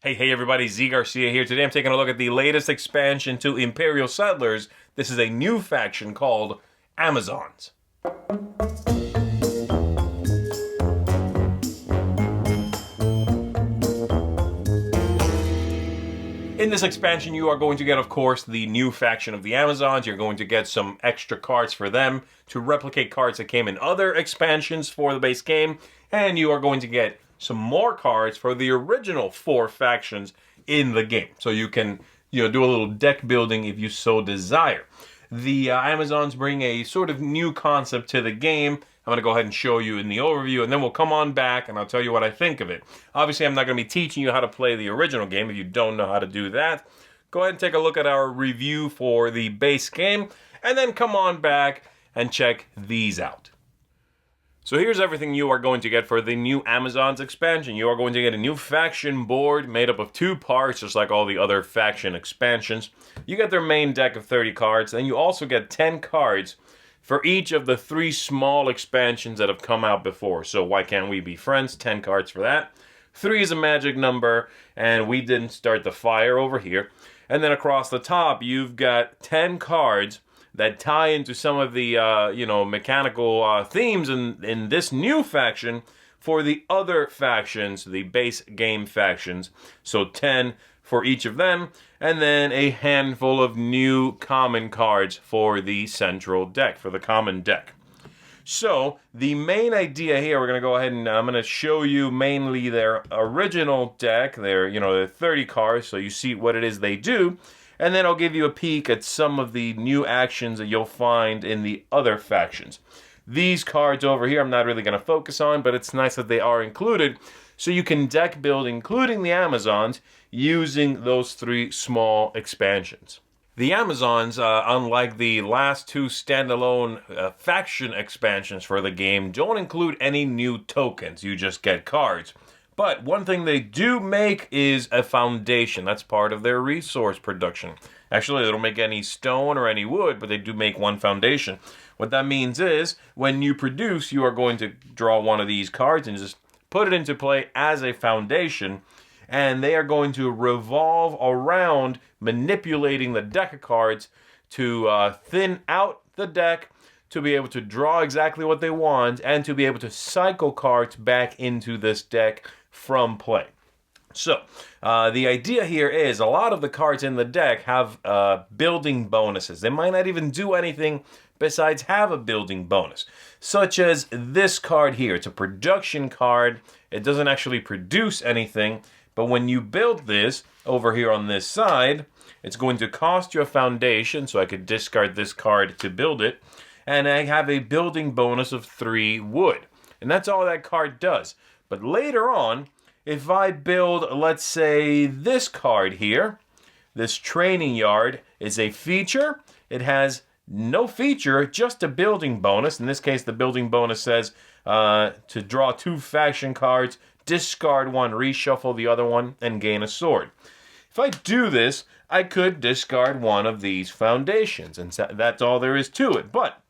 Hey everybody, Garcia here. Today I'm taking a look at the latest expansion to Imperial Settlers. This is a new faction called Amazons. In this expansion, you are going to get, of course, the new faction of the Amazons. You're going to get some extra cards for them to replicate cards that came in other expansions for the base game. And you are going to get some more cards for the original 4 factions in the game. So you can, do a little deck building if you so desire. The Amazons bring a sort of new concept to the game. I'm going to go ahead and show you in the overview, and then we'll come on back and I'll tell you what I think of it. Obviously, I'm not going to be teaching you how to play the original game if you don't know how to do that. Go ahead and take a look at our review for the base game, and then come on back and check these out. So here's everything you are going to get for the new Amazons expansion. You are going to get a new faction board made up of 2 parts, just like all the other faction expansions. You get their main deck of 30 cards, then you also get 10 cards for each of the 3 small expansions that have come out before. So Why Can't We Be Friends? 10 cards for that. 3 is a magic number, and We Didn't Start the Fire over here. And then across the top, you've got 10 cards that tie into some of the, mechanical themes in this new faction for the other factions, the base game factions. So 10 for each of them, and then a handful of new common cards for the central deck, for the common deck. So the main idea here, we're going to go ahead and I'm going to show you mainly their original deck, their 30 cards, so you see what it is they do. And then I'll give you a peek at some of the new actions that you'll find in the other factions. These cards over here I'm not really going to focus on, but it's nice that they are included. So you can deck build, including the Amazons, using those 3 small expansions. The Amazons, unlike the last 2 standalone faction expansions for the game, don't include any new tokens. You just get cards. But one thing they do make is a foundation. That's part of their resource production. Actually, they don't make any stone or any wood, but they do make one foundation. What that means is, when you produce, you are going to draw one of these cards and just put it into play as a foundation, and they are going to revolve around manipulating the deck of cards to thin out the deck, to be able to draw exactly what they want, and to be able to cycle cards back into this deck from play. So, the idea here is a lot of the cards in the deck have building bonuses. They might not even do anything besides have a building bonus, such as this card here. It's a production card. It doesn't actually produce anything, but when you build this over here on this side, it's going to cost you a foundation, so I could discard this card to build it, and I have a building bonus of 3 wood. And that's all that card does. But later on, if I build, let's say, this card here, this training yard is a feature. It has no feature, just a building bonus. In this case, the building bonus says to draw 2 faction cards, discard 1, reshuffle the other one, and gain a sword. If I do this, I could discard one of these foundations, and that's all there is to it. But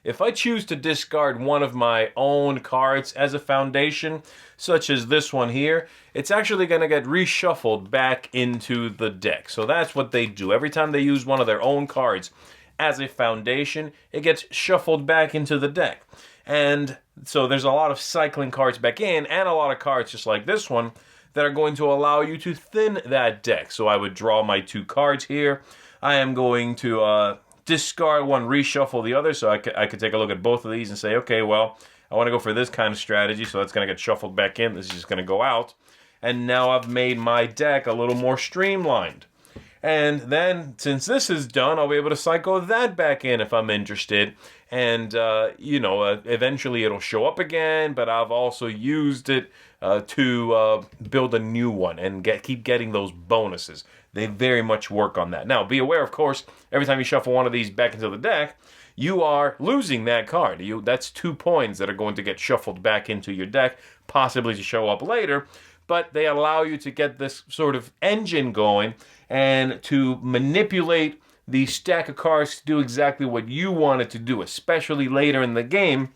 if I choose to discard one of my own cards as a foundation, such as this one here, it's actually going to get reshuffled back into the deck. So that's what they do. Every time they use one of their own cards as a foundation, it gets shuffled back into the deck. And so there's a lot of cycling cards back in, and a lot of cards just like this one that are going to allow you to thin that deck. So I would draw my 2 cards here. I am going to discard one, reshuffle the other, so I could take a look at both of these and say, okay, well, I want to go for this kind of strategy, so that's going to get shuffled back in. This is just going to go out. And now I've made my deck a little more streamlined. And then, since this is done, I'll be able to cycle that back in if I'm interested. And, eventually it'll show up again, but I've also used it to build a new one and keep getting those bonuses. They very much work on that. Now, be aware, of course, every time you shuffle one of these back into the deck, you are losing that card. That's 2 points that are going to get shuffled back into your deck, possibly to show up later. But they allow you to get this sort of engine going and to manipulate the stack of cards to do exactly what you want it to do, especially later in the game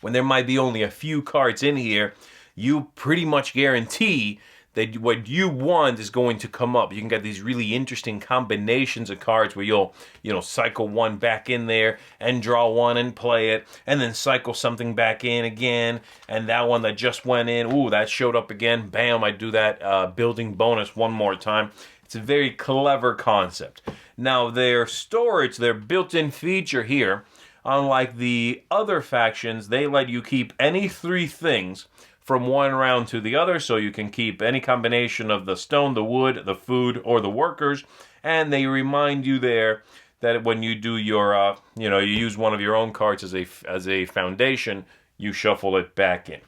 when there might be only a few cards in here. You pretty much guarantee what you want is going to come up. You can get these really interesting combinations of cards where you'll, cycle one back in there and draw one and play it, and then cycle something back in again, and that one that just went in, ooh, that showed up again. Bam, I do that building bonus one more time. It's a very clever concept. Now, their storage, their built-in feature here, unlike the other factions, they let you keep any 3 things from one round to the other, so you can keep any combination of the stone, the wood, the food, or the workers, and they remind you there that when you do your, you use one of your own cards as a foundation, you shuffle it back in.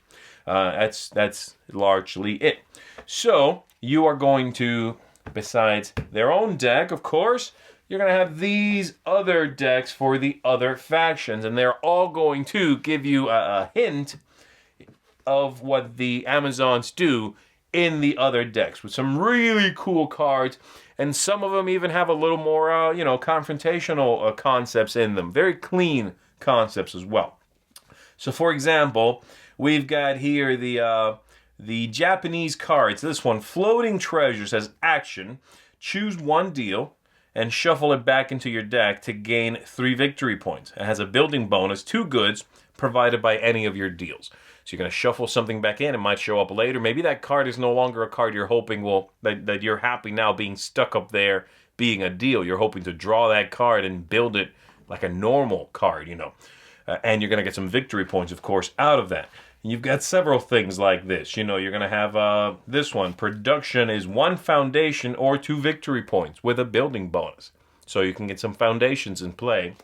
That's largely it. So, you are going to, besides their own deck, of course, you're going to have these other decks for the other factions, and they're all going to give you a hint of what the Amazons do in the other decks, with some really cool cards, and some of them even have a little more, confrontational concepts in them. Very clean concepts as well. So, for example, we've got here the Japanese cards. This one, Floating Treasure, says action. Choose one deal and shuffle it back into your deck to gain 3 victory points. It has a building bonus, 2 goods, provided by any of your deals. So you're going to shuffle something back in. It might show up later. Maybe that card is no longer a card you're hoping that you're happy now being stuck up there being a deal. You're hoping to draw that card and build it like a normal card, and you're going to get some victory points, of course, out of that. And you've got several things like this. You're going to have this one. Production is 1 foundation or 2 victory points with a building bonus. So you can get some foundations in play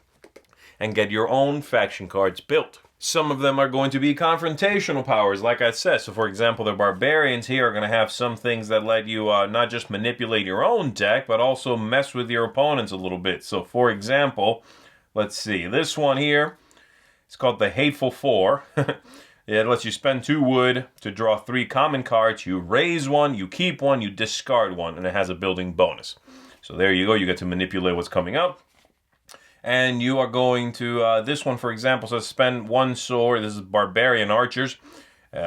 and get your own faction cards built. Some of them are going to be confrontational powers, like I said. So, for example, the barbarians here are going to have some things that let you not just manipulate your own deck, but also mess with your opponents a little bit. So, for example, let's see. This one here, it's called the Hateful Four. It lets you spend 2 wood to draw 3 common cards. You raise one, you keep one, you discard one, and it has a building bonus. So there you go. You get to manipulate what's coming up. And you are going to, this one, for example, says spend 1 sword. This is Barbarian Archers.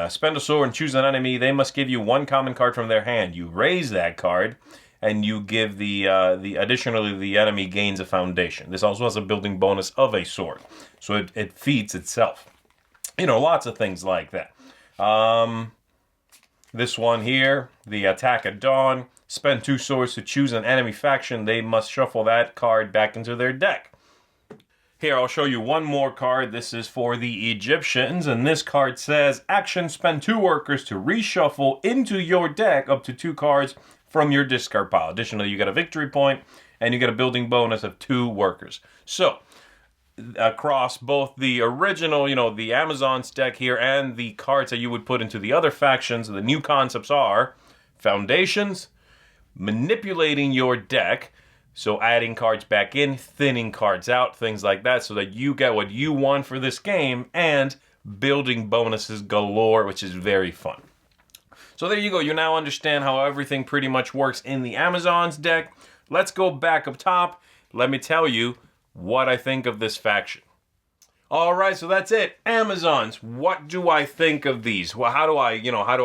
Spend a sword and choose an enemy. They must give you 1 common card from their hand. You raise that card, and you give additionally, the enemy gains a foundation. This also has a building bonus of a sword. So it feeds itself. Lots of things like that. This one here, the Attack at Dawn. Spend 2 swords to choose an enemy faction. They must shuffle that card back into their deck. Here, I'll show you one more card. This is for the Egyptians, and this card says, action, spend 2 workers to reshuffle into your deck up to 2 cards from your discard pile. Additionally, you get a victory point, and you get a building bonus of 2 workers. So, across both the original, the Amazons deck here, and the cards that you would put into the other factions, the new concepts are foundations, manipulating your deck, so adding cards back in, thinning cards out, things like that, so that you get what you want for this game, and building bonuses galore, which is very fun. So there you go. You now understand how everything pretty much works in the Amazons deck. Let's go back up top. Let me tell you what I think of this faction. Alright, so that's it. Amazons. What do I think of these? Well, how do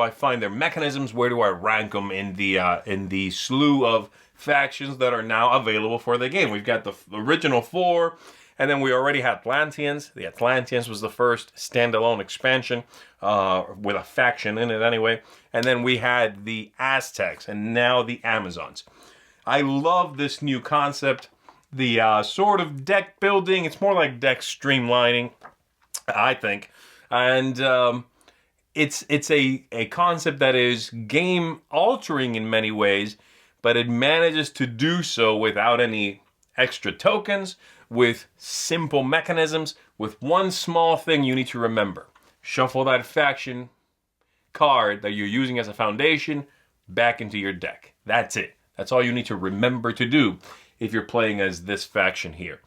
I find their mechanisms? Where do I rank them in the slew of factions that are now available for the game? We've got the original 4, and then we already had Atlanteans. The Atlanteans was the first standalone expansion with a faction in it anyway. And then we had the Aztecs, and now the Amazons. I love this new concept. The sort of deck building, it's more like deck streamlining, I think. And it's a concept that is game altering in many ways, but it manages to do so without any extra tokens, with simple mechanisms, with one small thing you need to remember. Shuffle that faction card that you're using as a foundation back into your deck. That's it. That's all you need to remember to do if you're playing as this faction here.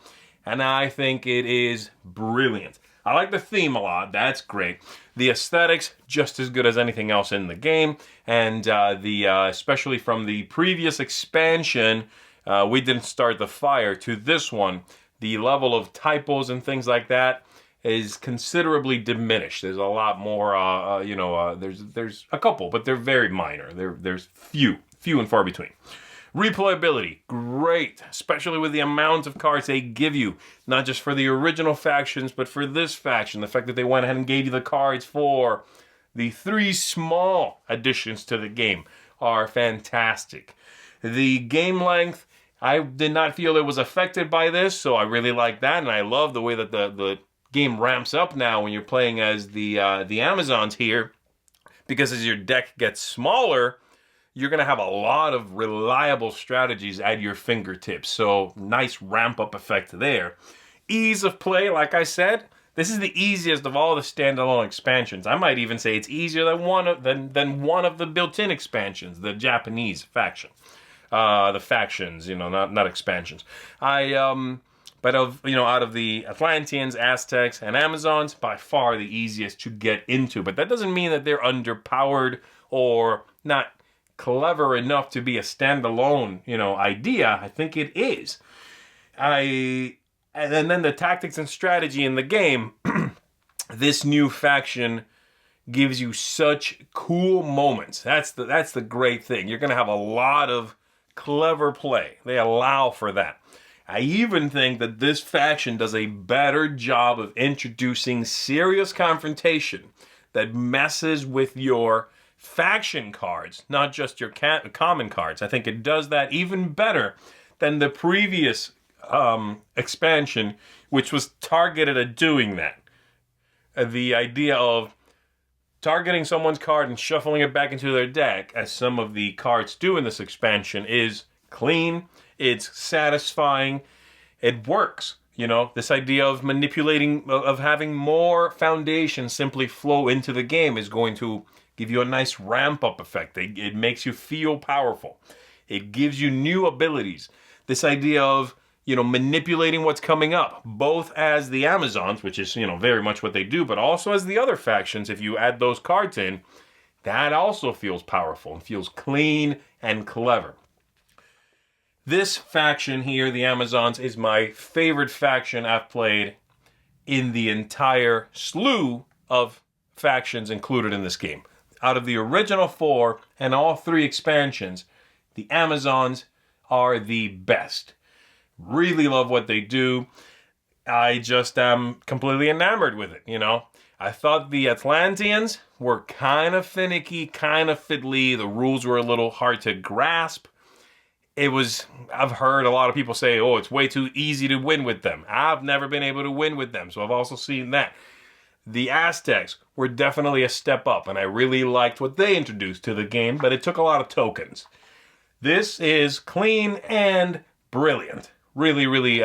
And I think it is brilliant. I like the theme a lot. That's great. The aesthetics, just as good as anything else in the game. And especially from the previous expansion, We Didn't Start the Fire, to this one, the level of typos and things like that, is considerably diminished. There's a lot more, there's a couple, but they're very minor. There's few and far between. Replayability, great, especially with the amount of cards they give you, not just for the original factions, but for this faction. The fact that they went ahead and gave you the cards for the 3 small additions to the game are fantastic. The game length, I did not feel it was affected by this, so I really like that, and I love the way that the game ramps up now when you're playing as the Amazons here, because as your deck gets smaller, you're going to have a lot of reliable strategies at your fingertips. So nice ramp up effect there. Ease of play, like I said, this is the easiest of all the standalone expansions. I might even say it's easier than one of the built-in expansions, the Japanese faction. The factions, not expansions. But out of the Atlanteans, Aztecs, and Amazons, by far the easiest to get into. But that doesn't mean that they're underpowered or not clever enough to be a standalone, idea. I think it is. And then the tactics and strategy in the game, this new faction gives you such cool moments. That's the great thing. You're going to have a lot of clever play. They allow for that. I even think that this faction does a better job of introducing serious confrontation that messes with your faction cards, not just your common cards. I think it does that even better than the previous expansion, which was targeted at doing that. The idea of targeting someone's card and shuffling it back into their deck, as some of the cards do in this expansion, is clean, it's satisfying, it works. This idea of manipulating, of having more foundation simply flow into the game is going to give you a nice ramp-up effect. It makes you feel powerful. It gives you new abilities. This idea of, manipulating what's coming up, both as the Amazons, which is, very much what they do, but also as the other factions, if you add those cards in, that also feels powerful and feels clean and clever. This faction here, the Amazons, is my favorite faction I've played in the entire slew of factions included in this game. Out of the original 4 and all 3 expansions, the Amazons are the best. Really love what they do. I just am completely enamored with it, I thought the Atlanteans were kind of finicky, kind of fiddly. The rules were a little hard to grasp. I've heard a lot of people say, oh, it's way too easy to win with them. I've never been able to win with them, so I've also seen that. The Aztecs were definitely a step up, and I really liked what they introduced to the game, but it took a lot of tokens. This is clean and brilliant. Really, really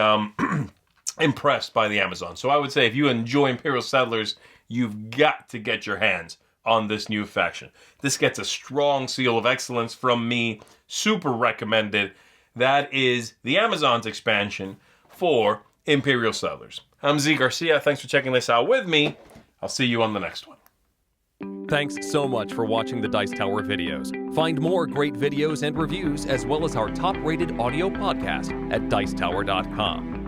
impressed by the Amazon. So I would say if you enjoy Imperial Settlers, you've got to get your hands on this new faction. This gets a strong seal of excellence from me. Super recommended. That is the Amazons expansion for Imperial Settlers. I'm Z Garcia. Thanks for checking this out with me. I'll see you on the next one. Thanks so much for watching the Dice Tower videos. Find more great videos and reviews, as well as our top-rated audio podcast at Dicetower.com.